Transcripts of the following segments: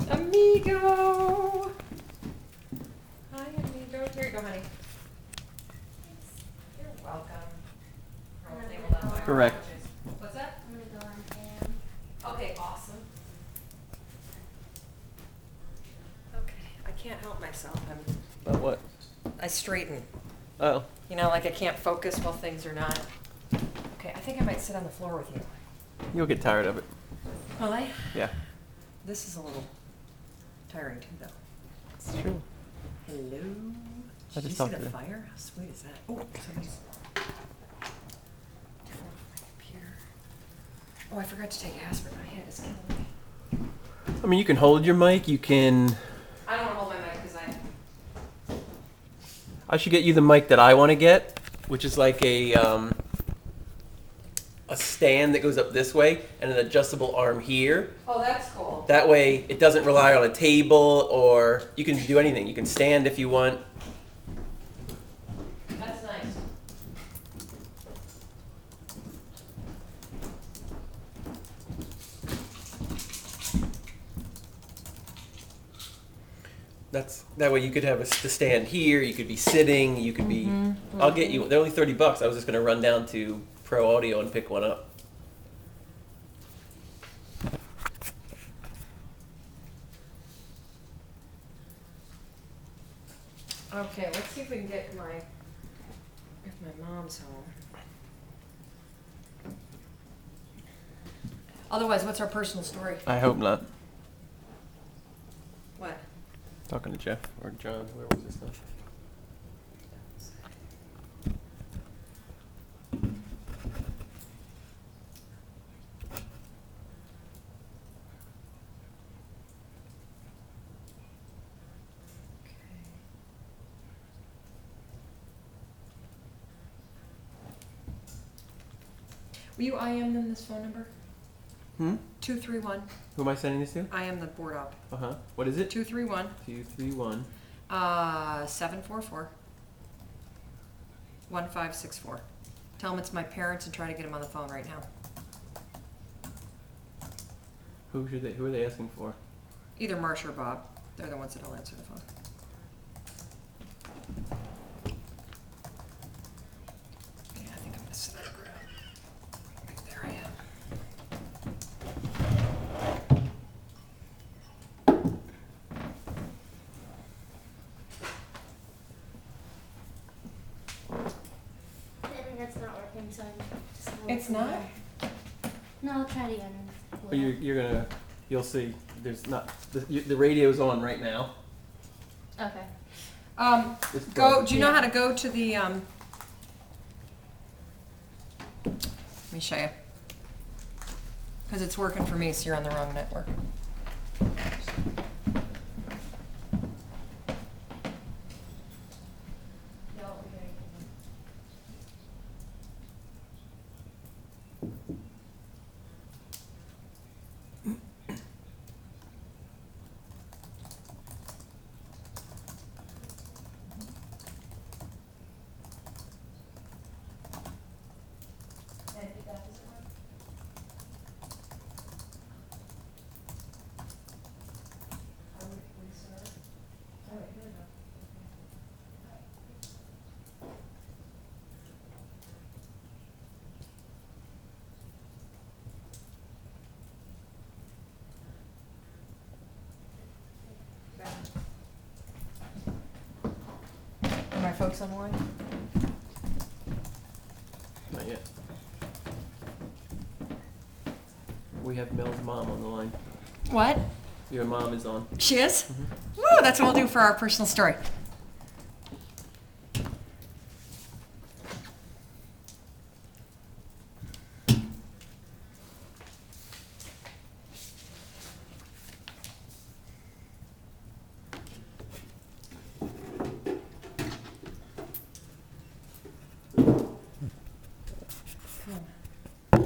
Amigo. Hi, amigo. Here you go, honey. You're welcome. Correct. What's that? I'm gonna go on cam. Okay, awesome. Okay, I can't help myself. About what? I straighten. Oh. You know, like I can't focus while things are not. Okay, I think I might sit on the floor with you. You'll get tired of it. Will I? Yeah. This is a little tiring too, though. It's true. Hello. I Did just you see talked the to them. fire? How sweet is that? Oh, somebody's. Computer. Oh, I forgot to take aspirin. My head is killing me. I mean, you can hold your mic. You can. I don't want to hold my mic because I should get you the mic that I want to get, which is like a stand that goes up this way and an adjustable arm here. Oh, that's cool. That way, it doesn't rely on a table, or you can do anything. You can stand if you want. That's nice. That way you could have the stand here. You could be sitting. You could be. I'll get you. They're only $30. I was just gonna run down to Pro Audio and pick one up. Okay, let's see if we can get if my mom's home. Otherwise, what's our personal story? I hope not. What? Talking to Jeff or John, whoever was this stuff. Will you IM them this phone number? 231. Who am I sending this to? I am the board op. What is it? 231 231. 744 1564. Tell them it's my parents and try to get them on the phone right now. Who are they asking for? Either Marsha or Bob. They're the ones that'll answer the phone. Yeah, I think I'm gonna sit on the ground. There I am. I think that's not working, so I'm just gonna It's look not? there. No, I'll try it again. But you'll see. There's not the radio's on right now. Okay. It's Go. broken. Do you know how to go to the? Let me show you. Because it's working for me, so you're on the wrong network. Are my folks on the line? Not yet. We have Mel's mom on the line. What? Your mom is on. She is? Woo, that's what we'll do for our personal story.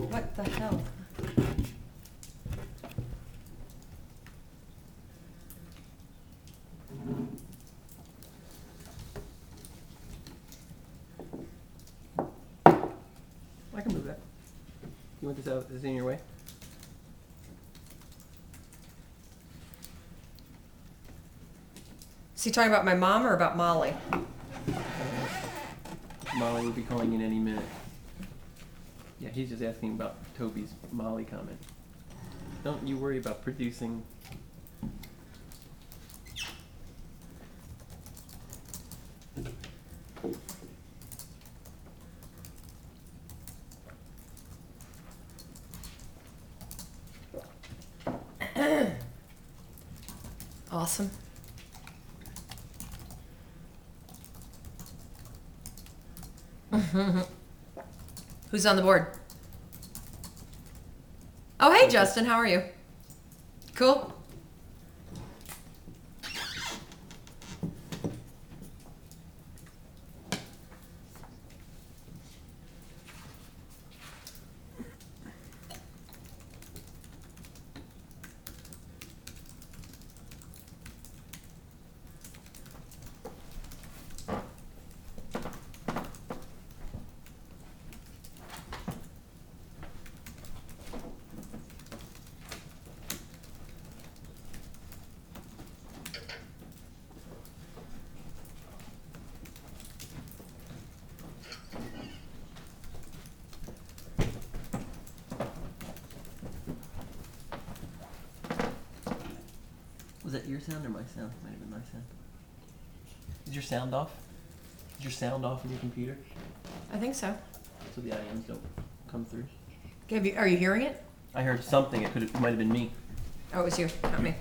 What the hell? I can move that. You want this out? Is it in your way? Is he talking about my mom or about Molly? Molly will be calling in any minute. Yeah, he's just asking about Toby's Molly comment. Don't you worry about producing. Awesome. Who's on the board? Oh, hey, Justin. How are you? Cool. Was that your sound or my sound? Might have been my sound. Is your sound off? Is your sound off in your computer? I think so. So the IMs don't come through? Are you hearing it? I heard something. It might have been me. Oh, it was you, not me. I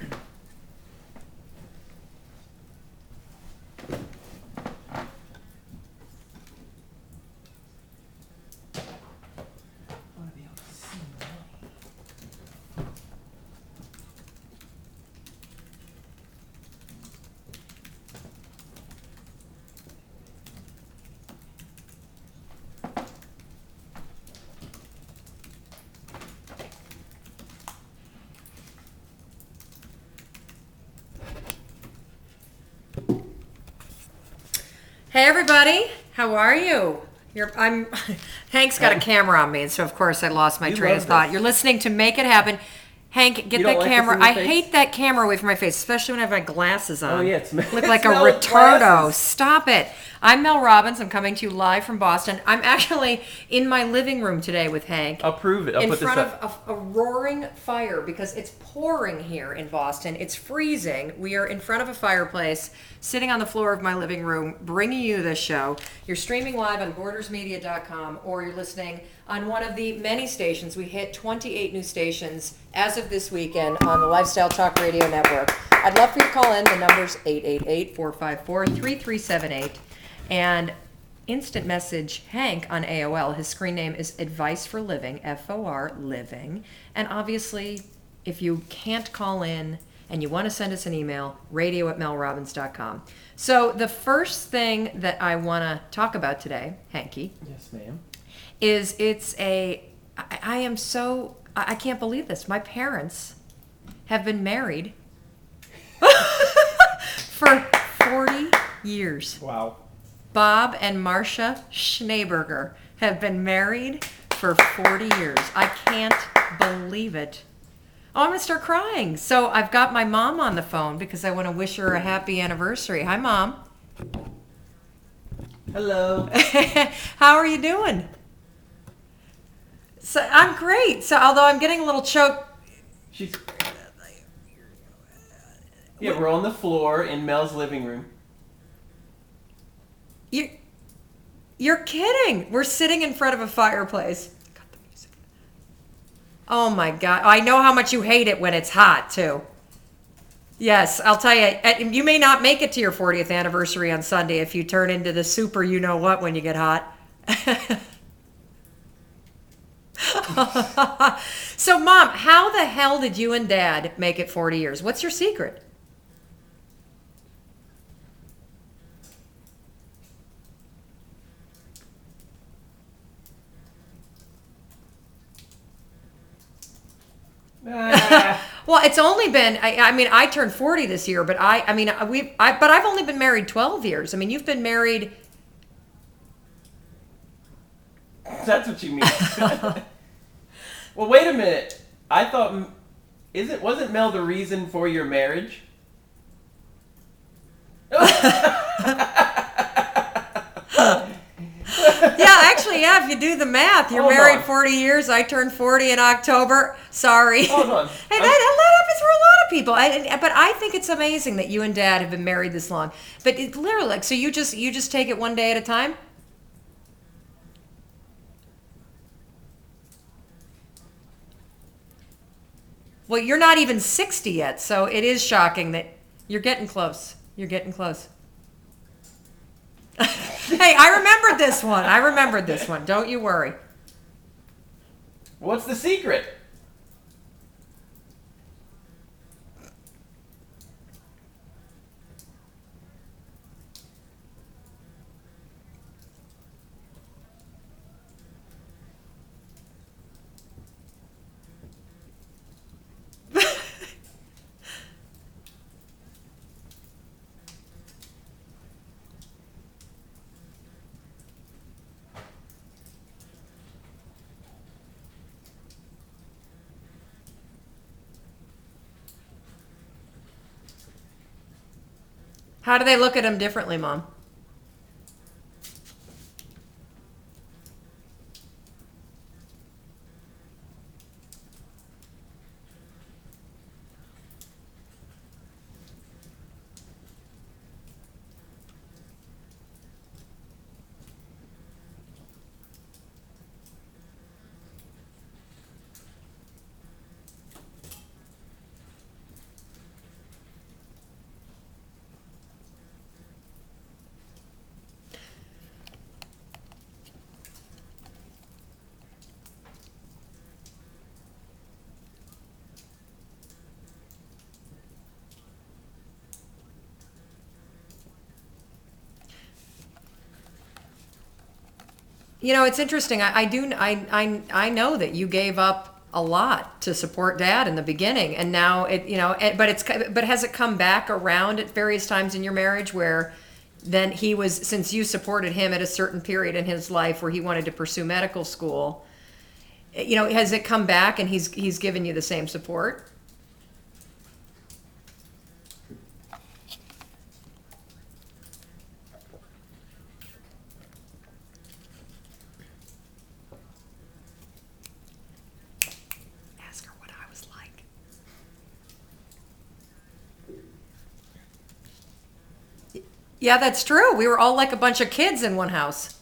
want to be able to see now. Hey, everybody. How are you? Hank's got a camera on me, and so of course I lost my You train of love thought. this. You're listening to Make It Happen. Hank, get You don't that like this camera. in your I face? hate that camera away from my face, especially when I have my glasses on. Oh, yeah, it's look it like a smells retardo. glasses. Stop it. I'm Mel Robbins. I'm coming to you live from Boston. I'm actually in my living room today with Hank. I'll prove it. I'll in put front this up. of a roaring fire because it's pouring here in Boston. It's freezing. We are in front of a fireplace, sitting on the floor of my living room, bringing you this show. You're streaming live on bordersmedia.com, or you're listening on one of the many stations. We hit 28 new stations as of this weekend on the Lifestyle Talk Radio Network. I'd love for you to call in. The number's 888-454-3378. And instant message Hank on AOL. His screen name is Advice for Living, FOR Living. And obviously, if you can't call in and you want to send us an email, radio@melrobbins.com. So the first thing that I want to talk about today, Hanky, Yes, ma'am. is I can't believe this. My parents have been married for 40 years. Wow. Bob and Marcia Schneeberger have been married for 40 years. I can't believe it. Oh, I'm going to start crying. So I've got my mom on the phone because I want to wish her a happy anniversary. Hi, Mom. Hello. How are you doing? So I'm great. So although I'm getting a little choked. She's. Yeah, we're on the floor in Mel's living room. You're kidding. We're sitting in front of a fireplace. Cut the music. Oh my God. I know how much you hate it when it's hot too. Yes, I'll tell you, you may not make it to your 40th anniversary on Sunday if you turn into the super you-know-what when you get hot. So, Mom, how the hell did you and Dad make it 40 years? What's your secret? Well, it's only been, I mean, I turned 40 this year, but but I've only been married 12 years. I mean, you've been married. That's what you mean. Well, wait a minute. I thought, wasn't Mel the reason for your marriage? Yeah, actually, yeah, if you do the math, you're Hold married on. 40 years. I turned 40 in October. Sorry. Hold on. And that happens for a lot of people. But I think it's amazing that you and Dad have been married this long. But it literally, like, so you just take it one day at a time? Well, you're not even 60 yet, so it is shocking that you're getting close. You're getting close. Hey, I remembered this one. I remembered this one. Don't you worry. What's the secret? How do they look at him differently, Mom? You know, it's interesting. I know that you gave up a lot to support Dad in the beginning, and now but has it come back around at various times in your marriage where then since you supported him at a certain period in his life where he wanted to pursue medical school, has it come back and he's given you the same support? Ask her what I was like. Yeah, that's true. We were all like a bunch of kids in one house.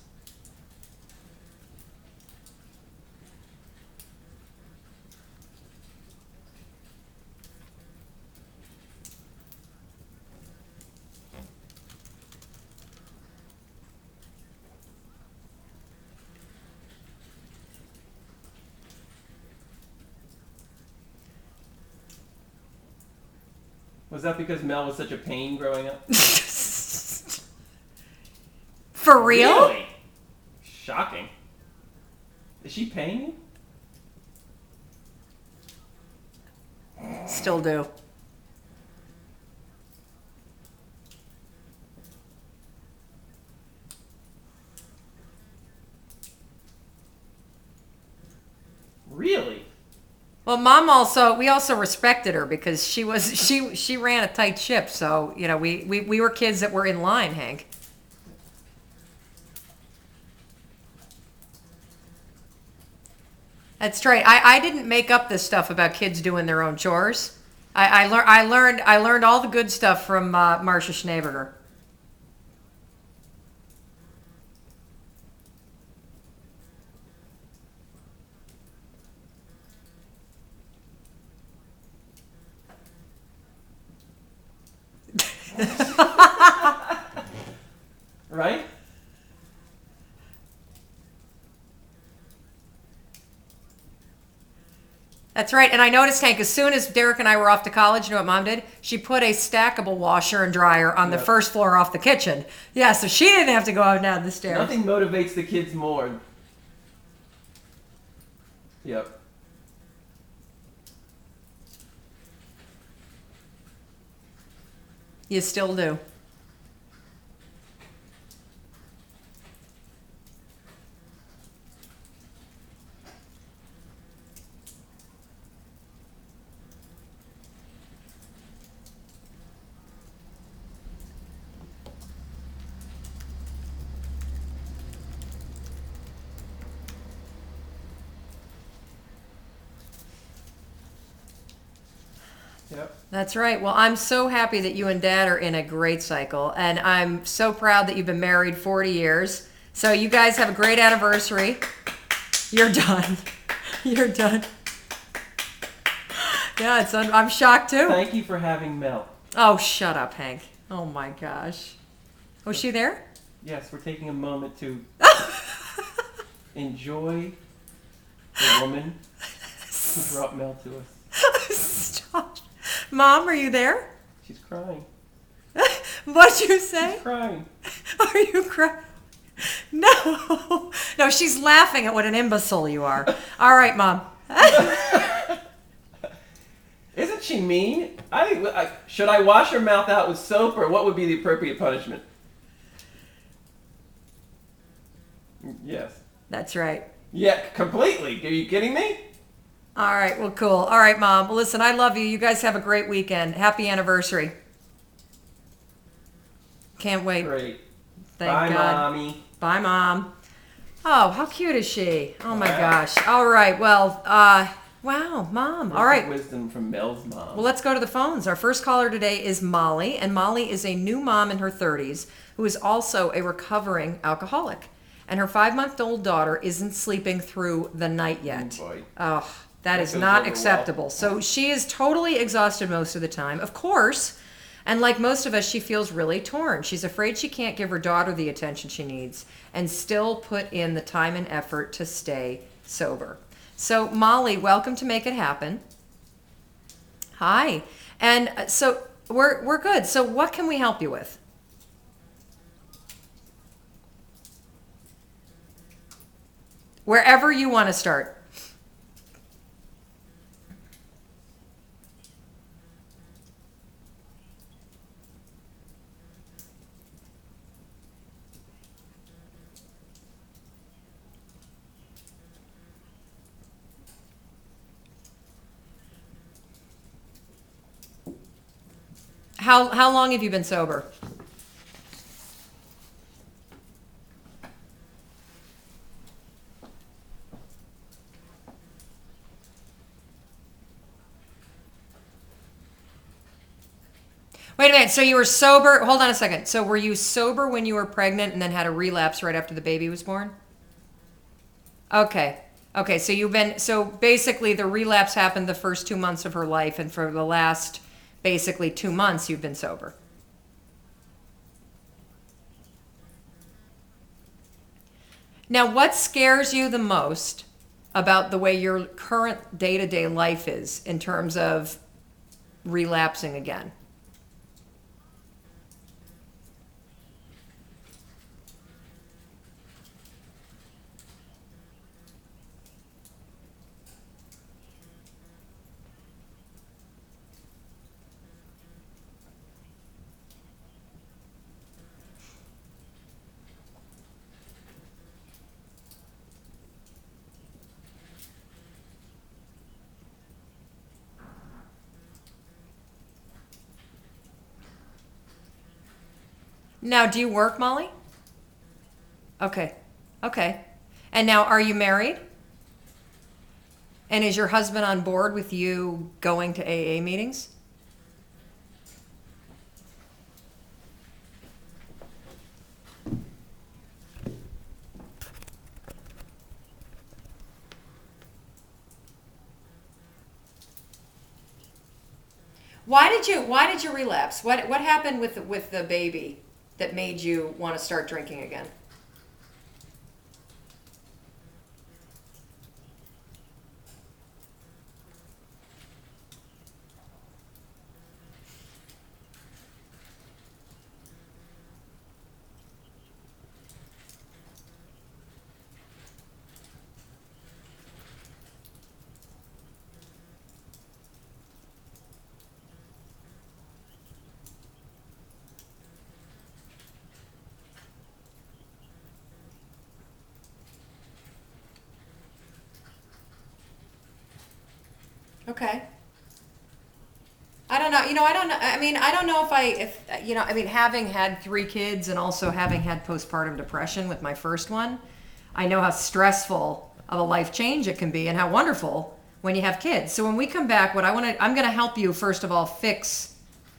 Was that because Mel was such a pain growing up? For real? Really? Shocking. Is she paying you? Still do. Really? Well, we also respected her because she ran a tight ship. So, we were kids that were in line, Hank. That's right. I didn't make up this stuff about kids doing their own chores. I learned all the good stuff from Marcia Schneeberger. Right? That's right. And I noticed, Hank, as soon as Derek and I were off to college, you know what Mom did? She put a stackable washer and dryer on the Yep. first floor off the kitchen. Yeah, so she didn't have to go out and down the stairs. Nothing motivates the kids more. Yep. You still do. Yep. That's right. Well, I'm so happy that you and Dad are in a great cycle, and I'm so proud that you've been married 40 years. So you guys have a great anniversary. You're done. You're done. Yeah, I'm shocked too. Thank you for having Mel. Oh, shut up, Hank. Oh my gosh. Was she there? Yes, we're taking a moment to enjoy the woman who brought Mel to us. Stop. Mom, are you there? She's crying. What'd you say? She's crying. Are you crying? No. No, she's laughing at what an imbecile you are. All right, Mom. Isn't she mean? Should I wash her mouth out with soap, or what would be the appropriate punishment? Yes. That's right. Yeah, completely. Are you kidding me? All right, well, cool. All right, Mom. Well, listen, I love you. You guys have a great weekend. Happy anniversary. Can't wait. Great. Thank Bye, God. Mommy. Bye, Mom. Oh, how cute is she? Oh, my Wow. gosh. All right, well, wow, Mom. All right. Wisdom from Mel's mom. Well, let's go to the phones. Our first caller today is Molly, and Molly is a new mom in her 30s who is also a recovering alcoholic. And her 5-month-old daughter isn't sleeping through the night yet. Oh, boy. Oh, that is goes not over acceptable. well. So she is totally exhausted most of the time, of course. And like most of us, she feels really torn. She's afraid she can't give her daughter the attention she needs and still put in the time and effort to stay sober. So Molly, welcome to Make It Happen. Hi. And so we're good. So what can we help you with? Wherever you want to start. How long have you been sober? Wait a minute. So you were sober. Hold on a second. So were you sober when you were pregnant and then had a relapse right after the baby was born? Okay. Okay. So basically the relapse happened the first 2 months of her life, and for the last basically 2 months you've been sober. Now, what scares you the most about the way your current day-to-day life is in terms of relapsing again? Now, do you work, Molly? Okay. Okay. And now, are you married? And is your husband on board with you going to AA meetings? Why did you relapse? What happened with the baby that made you want to start drinking again? Okay. I don't know. I don't know. I mean, I don't know if having had 3 kids and also having had postpartum depression with my first one, I know how stressful of a life change it can be and how wonderful when you have kids. So when we come back, I'm going to help you, first of all, fix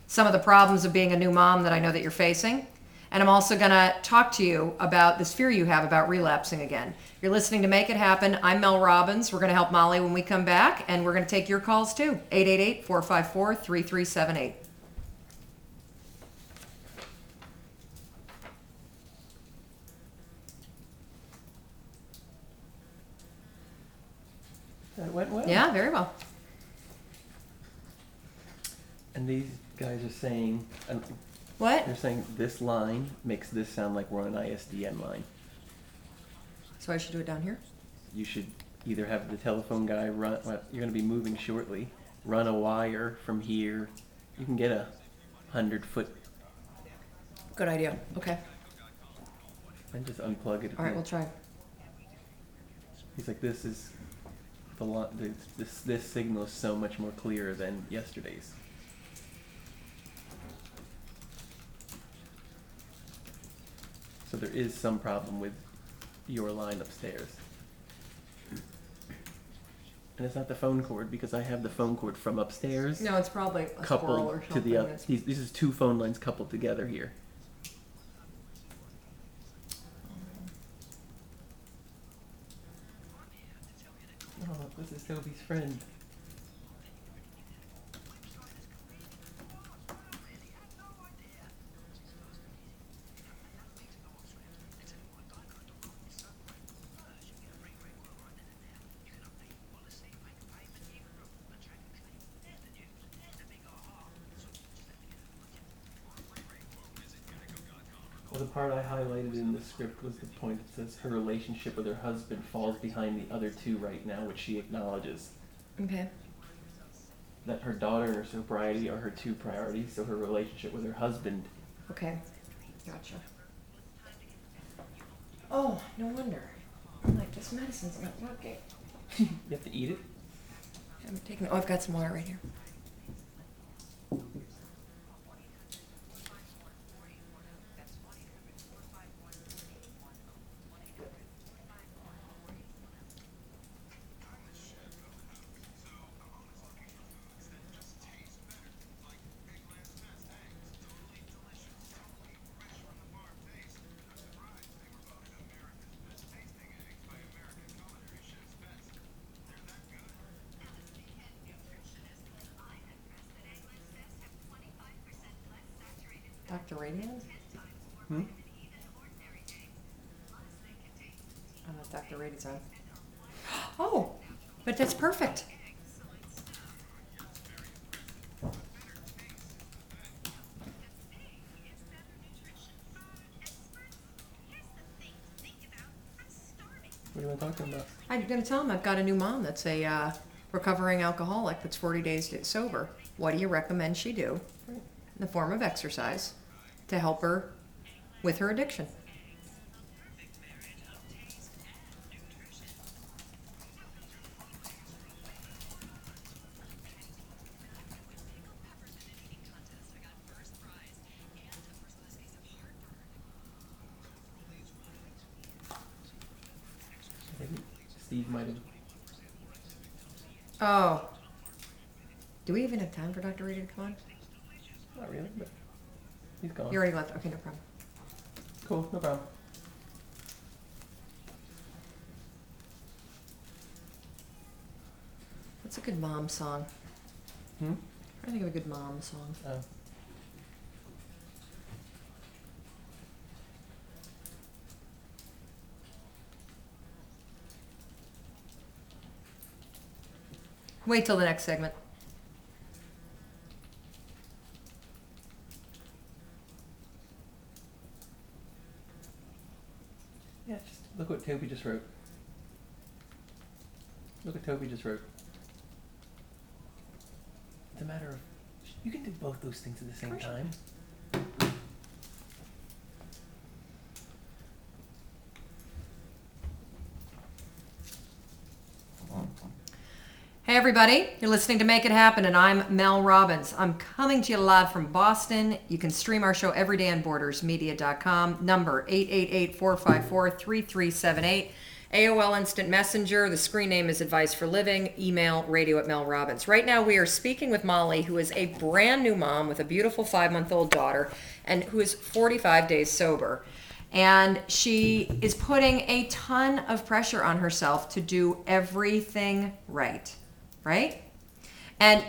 some of the problems of being a new mom that I know that you're facing. And I'm also going to talk to you about this fear you have about relapsing again. You're listening to Make It Happen. I'm Mel Robbins. We're going to help Molly when we come back, and we're going to take your calls too. 888-454-3378. That went well. Yeah, very well. And these guys are saying, What? they're saying this line makes this sound like we're on an ISDN line. So I should do it down here? You should either have the telephone guy run, well, you're going to be moving shortly, run a wire from here. You can get a 100-foot Good idea. Okay. and just unplug it. All right, we'll try. He's like, this is this signal is so much more clear than yesterday's. So there is some problem with your line upstairs. And it's not the phone cord, because I have the phone cord from upstairs No, it's probably a squirrel coupled or to something. the other. This is two phone lines coupled together here. Oh, this is Toby's friend. Well, the part I highlighted in the script was the point that says her relationship with her husband falls behind the other two right now, which she acknowledges. Okay. That her daughter and her sobriety are her two priorities, so her relationship with her husband. Okay. Gotcha. Oh, no wonder. I'm like, this medicine's not working. You have to eat it? I'm taking. Oh, I've got some water right here. Dr. Radiant? Hmm? Oh, that's Dr. Radiant's on. Oh, but that's perfect. What do you want to talk to him about? I'm going to tell him I've got a new mom that's a recovering alcoholic that's 40 days sober. What do you recommend she do in the form of exercise to help her with her addiction? I think Steve might have. Oh. Do we even have time for Dr. Radiant to come on? Not really, but he's gone. You already left. Okay, no problem. Cool, no problem. What's a good mom song? Hmm? I think of a good mom song. Oh. Wait till the next segment. Yeah, just look what Toby just wrote. Look what Toby just wrote. It's a matter of, you can do both those things at the same time. Hey everybody, you're listening to Make It Happen, and I'm Mel Robbins. I'm coming to you live from Boston. You can stream our show every day on bordersmedia.com. Number 888-454-3378. AOL Instant Messenger. The screen name is Advice for Living. Email radio@melrobbins. Right now we are speaking with Molly, who is a brand new mom with a beautiful 5-month-old daughter and who is 45 days sober. And she is putting a ton of pressure on herself to do everything right. Right? And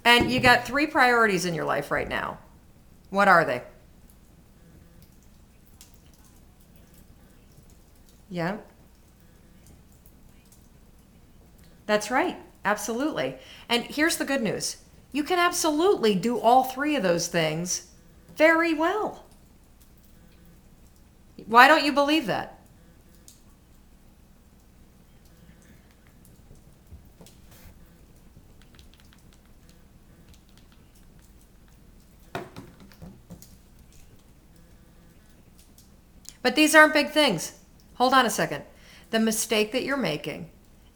you got 3 priorities in your life right now. What are they? Yeah. That's right. Absolutely. And here's the good news. You can absolutely do all 3 of those things very well. Why don't you believe that? But these aren't big things. Hold on a second. The mistake that you're making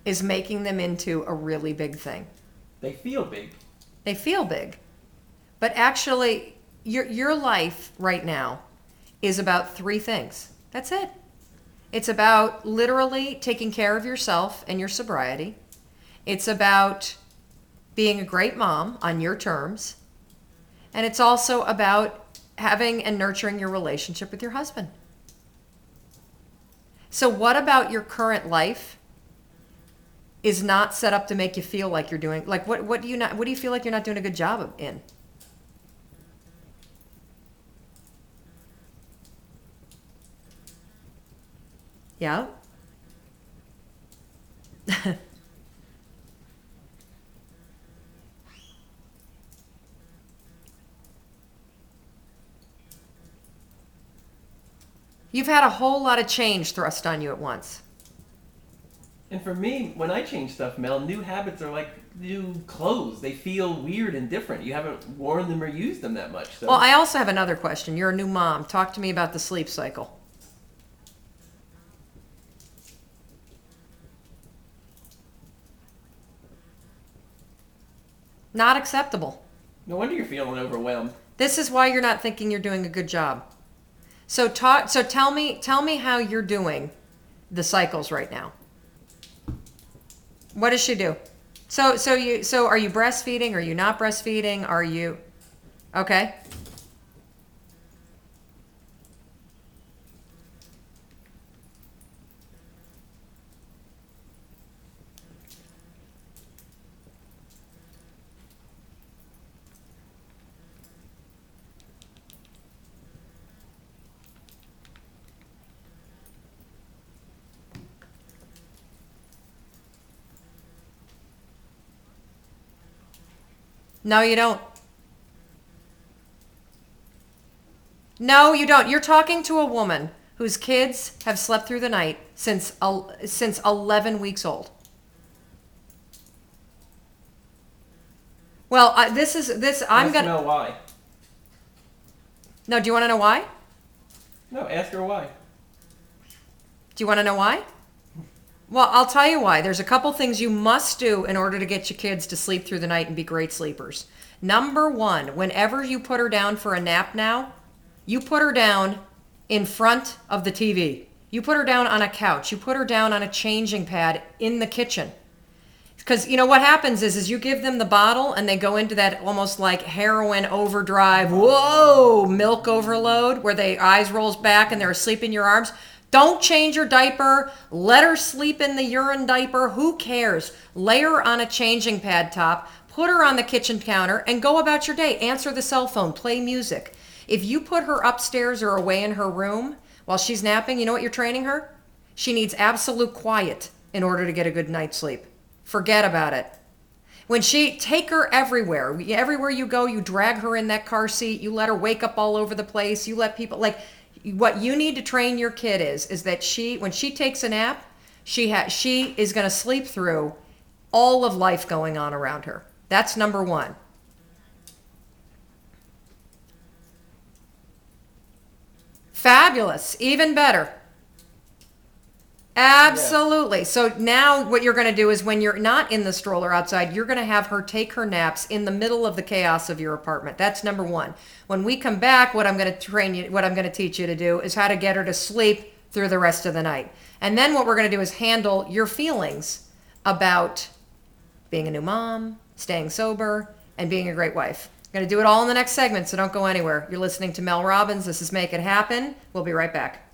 is making them into a really big thing. They feel big. They feel big. But actually, your life right now is about 3 things. That's it. It's about literally taking care of yourself and your sobriety. It's about being a great mom on your terms. And it's also about having and nurturing your relationship with your husband. So what about your current life is not set up to make you feel like you're doing, like what do you feel like you're not doing a good job in? Yeah. You've had a whole lot of change thrust on you at once. And for me, when I change stuff, Mel, new habits are like new clothes. They feel weird and different. You haven't worn them or used them that much. So. Well, I also have another question. You're a new mom. Talk to me about the sleep cycle. Not acceptable. No wonder you're feeling overwhelmed. This is why you're not thinking you're doing a good job. So tell me how you're doing the cycles right now. What does she do? So are you breastfeeding? Are you not breastfeeding? Are you okay? No, you don't. No, you don't. You're talking to a woman whose kids have slept through the night since 11 weeks old. Well, I'm gonna know why. No, do you want to know why? No, ask her why. Do you want to know why? Well, I'll tell you why. There's a couple things you must do in order to get your kids to sleep through the night and be great sleepers. Number 1, whenever you put her down for a nap now, you put her down in front of the TV. You put her down on a couch. You put her down on a changing pad in the kitchen. Because, you know, what happens is you give them the bottle and they go into that almost like heroin overdrive, whoa, milk overload, where their eyes rolls back and they're asleep in your arms. Don't change your diaper. Let her sleep in the urine diaper. Who cares? Lay her on a changing pad top. Put her on the kitchen counter and go about your day. Answer the cell phone. Play music. If you put her upstairs or away in her room while she's napping, you know what you're training her? She needs absolute quiet in order to get a good night's sleep. Forget about it. Take her everywhere. Everywhere you go, you drag her in that car seat. You let her wake up all over the place. You let people, what you need to train your kid is that when she takes a nap, she is going to sleep through all of life going on around her. That's number 1. Fabulous. Even better. Absolutely. Yeah. So now what you're going to do is when you're not in the stroller outside, you're going to have her take her naps in the middle of the chaos of your apartment. That's number 1. When we come back, what I'm going to teach you to do is how to get her to sleep through the rest of the night. And then what we're going to do is handle your feelings about being a new mom, staying sober, and being a great wife. Going to do it all in the next segment, so don't go anywhere. You're listening to Mel Robbins. This is Make It Happen. We'll be right back.